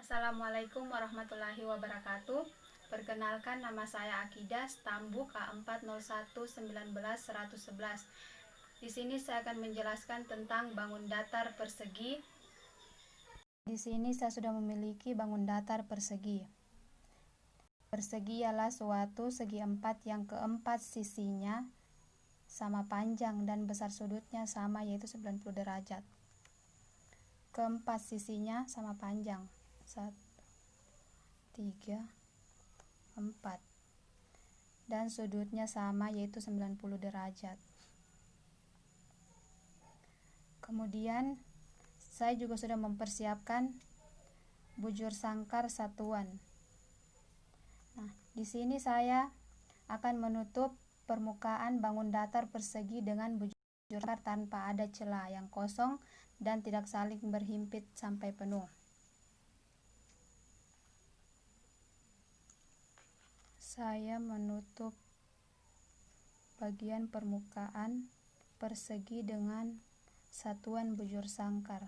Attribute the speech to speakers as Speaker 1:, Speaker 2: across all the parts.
Speaker 1: Assalamualaikum warahmatullahi wabarakatuh. Perkenalkan, nama saya Akidah, Stambu K40119111. Di sini saya akan menjelaskan tentang bangun datar persegi. Di sini saya sudah memiliki bangun datar persegi. Persegi ialah suatu segi empat yang keempat sisinya sama panjang dan besar sudutnya sama, yaitu 90 derajat. Keempat sisinya sama panjang. 1, 3, 4. Dan sudutnya sama, yaitu 90 derajat. Kemudian saya juga sudah mempersiapkan bujur sangkar satuan. Nah, di sini saya akan menutup permukaan bangun datar persegi dengan bujur sangkar tanpa ada celah, yang kosong dan tidak saling berhimpit sampai penuh. Saya menutup bagian permukaan persegi dengan satuan bujur sangkar.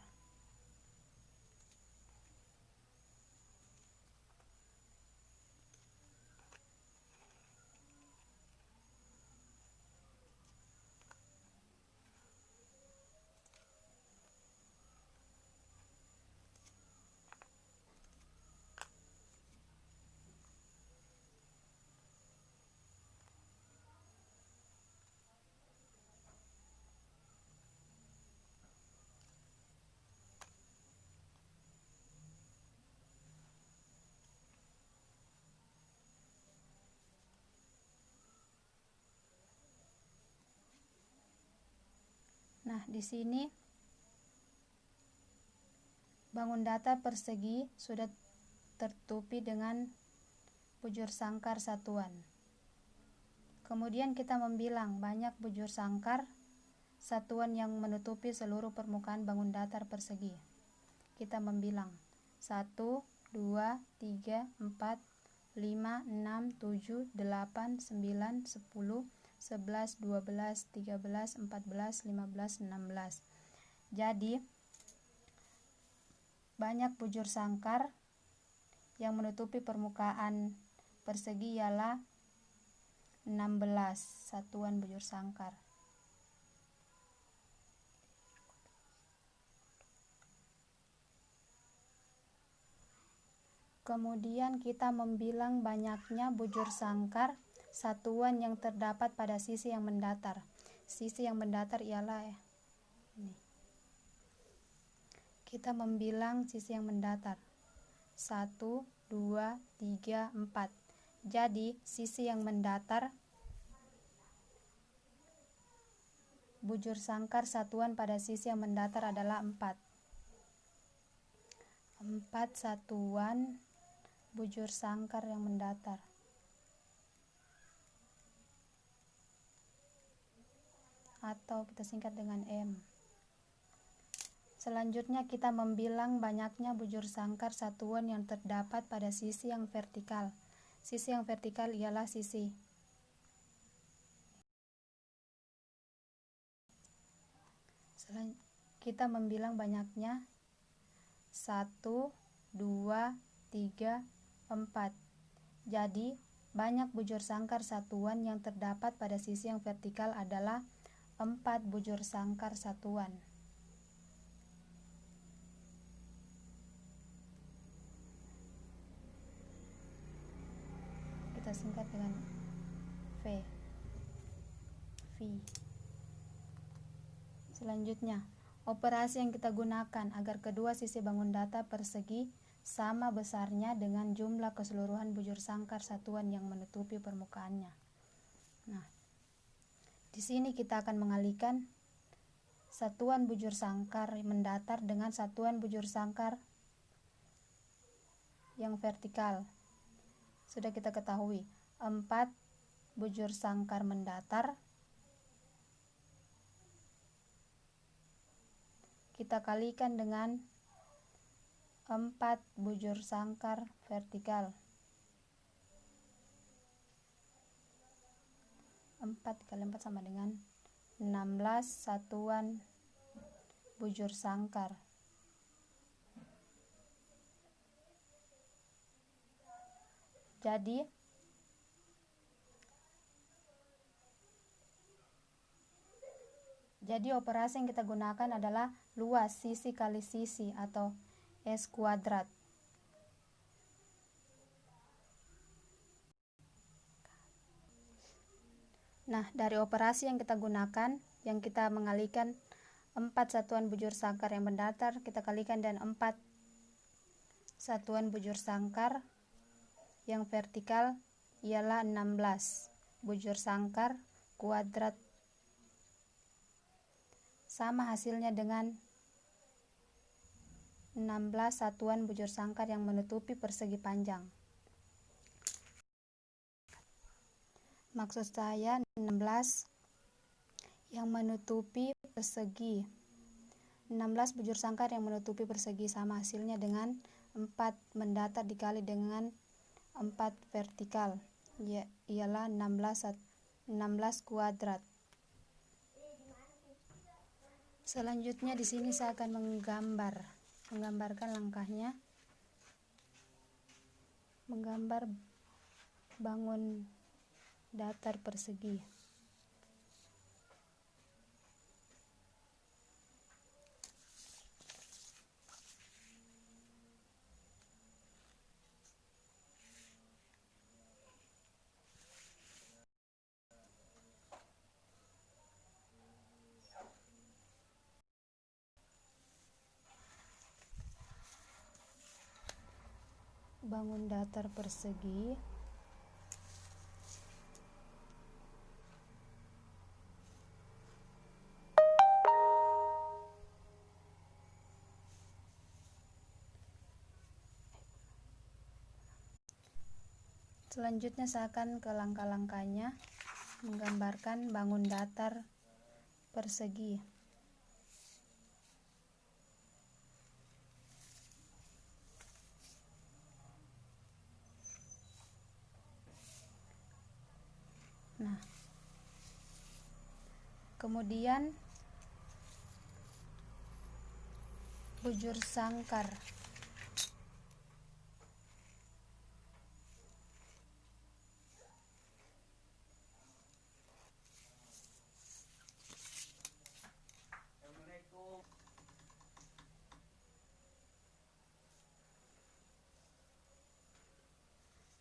Speaker 1: Nah, di sini bangun datar persegi sudah tertutupi dengan bujur sangkar satuan. Kemudian kita membilang banyak bujur sangkar satuan yang menutupi seluruh permukaan bangun datar persegi. Kita membilang 1, 2, 3, 4, 5, 6, 7, 8, 9, 10, 11, 12, 13, 14, 15, 16. Jadi banyak bujur sangkar yang menutupi permukaan persegi ialah 16 satuan bujur sangkar. Kemudian kita membilang banyaknya bujur sangkar satuan yang terdapat pada sisi yang mendatar. Sisi yang mendatar ialah ini. Kita membilang sisi yang mendatar 1, 2, 3, 4. Jadi sisi yang mendatar bujur sangkar satuan pada sisi yang mendatar adalah 4. 4 satuan bujur sangkar yang mendatar. Atau kita singkat dengan M. Selanjutnya kita membilang banyaknya bujur sangkar satuan yang terdapat pada sisi yang vertikal. Sisi yang vertikal ialah sisi kita membilang banyaknya 1, 2, 3, 4. Jadi banyak bujur sangkar satuan yang terdapat pada sisi yang vertikal adalah 4 bujur sangkar satuan. Kita singkat dengan V. Selanjutnya, operasi yang kita gunakan agar kedua sisi bangun datar persegi sama besarnya dengan jumlah keseluruhan bujur sangkar satuan yang menutupi permukaannya. Nah, di sini kita akan mengalihkan satuan bujur sangkar mendatar dengan satuan bujur sangkar yang vertikal. Sudah kita ketahui, 4 bujur sangkar mendatar kita kalikan dengan 4 bujur sangkar vertikal. 4 kali 4 sama dengan 16 satuan bujur sangkar. Jadi operasi yang kita gunakan adalah luas sisi kali sisi atau S kuadrat. Nah, dari operasi yang kita gunakan, yang kita mengalikan 4 satuan bujur sangkar yang mendatar, kita kalikan dengan 4 satuan bujur sangkar yang vertikal, ialah 16 bujur sangkar kuadrat, sama hasilnya dengan 16 satuan bujur sangkar yang menutupi persegi panjang. Maksud saya 16 yang menutupi persegi, 16 bujur sangkar yang menutupi persegi, sama hasilnya dengan 4 mendatar dikali dengan 4 vertikal, ialah 16 kuadrat. Selanjutnya di sini saya akan menggambarkan langkahnya, menggambar bangun datar persegi. Bangun datar persegi selanjutnya saya akan ke langkah-langkahnya, menggambarkan bangun datar persegi. Nah, kemudian bujur sangkar.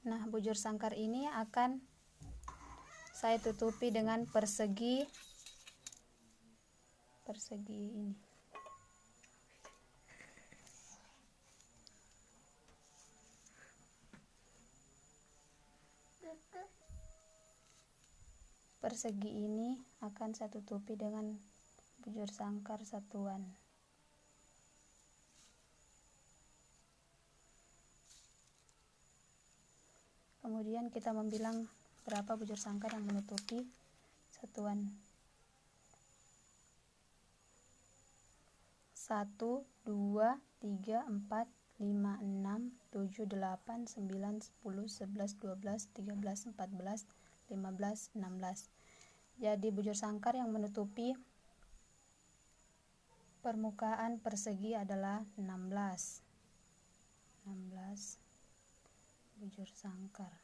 Speaker 1: Nah, bujur sangkar ini akan saya tutupi dengan persegi ini. Persegi ini akan saya tutupi dengan bujur sangkar satuan. Kemudian kita membilang berapa bujur sangkar yang menutupi satuan. 1, 2, 3, 4, 5, 6, 7, 8, 9, 10, 11, 12, 13, 14, 15, 16. Jadi bujur sangkar yang menutupi permukaan persegi adalah 16 bujur sangkar.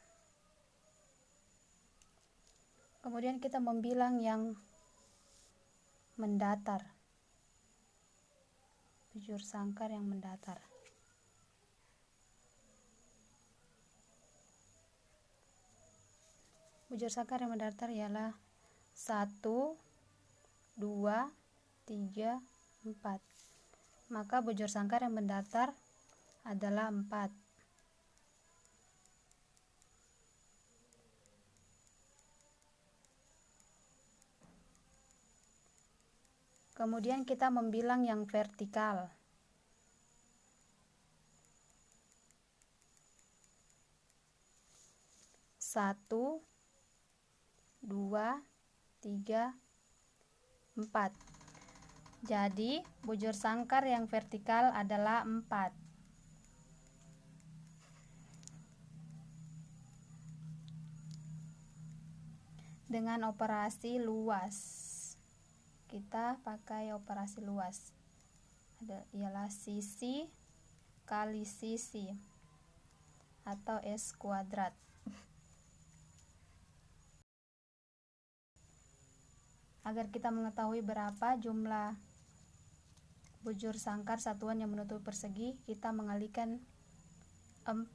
Speaker 1: Kemudian kita membilang yang mendatar, bujur sangkar yang mendatar. Bujur sangkar yang mendatar ialah 1, 2, 3, 4. Maka bujur sangkar yang mendatar adalah 4. Kemudian kita membilang yang vertikal. 1, 2, 3, 4. Jadi bujur sangkar yang vertikal adalah 4. Dengan operasi luas, kita pakai operasi luas, ialah sisi kali sisi atau S kuadrat. Agar kita mengetahui berapa jumlah bujur sangkar satuan yang menutupi persegi, kita mengalihkan 4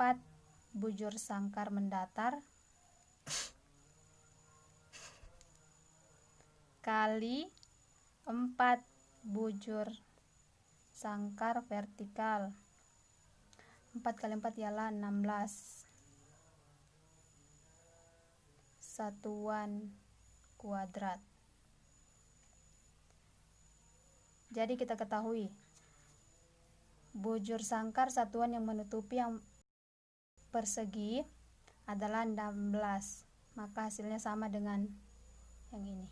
Speaker 1: bujur sangkar mendatar kali 4 bujur sangkar vertikal. 4 kali 4 ialah 16 satuan kuadrat. Jadi kita ketahui bujur sangkar satuan yang menutupi yang persegi adalah 16, maka hasilnya sama dengan yang ini.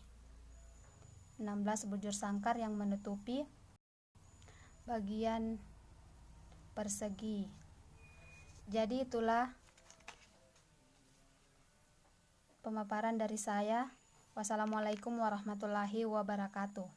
Speaker 1: 16 bujur sangkar yang menutupi bagian persegi. Jadi itulah pemaparan dari saya. Wassalamualaikum warahmatullahi wabarakatuh.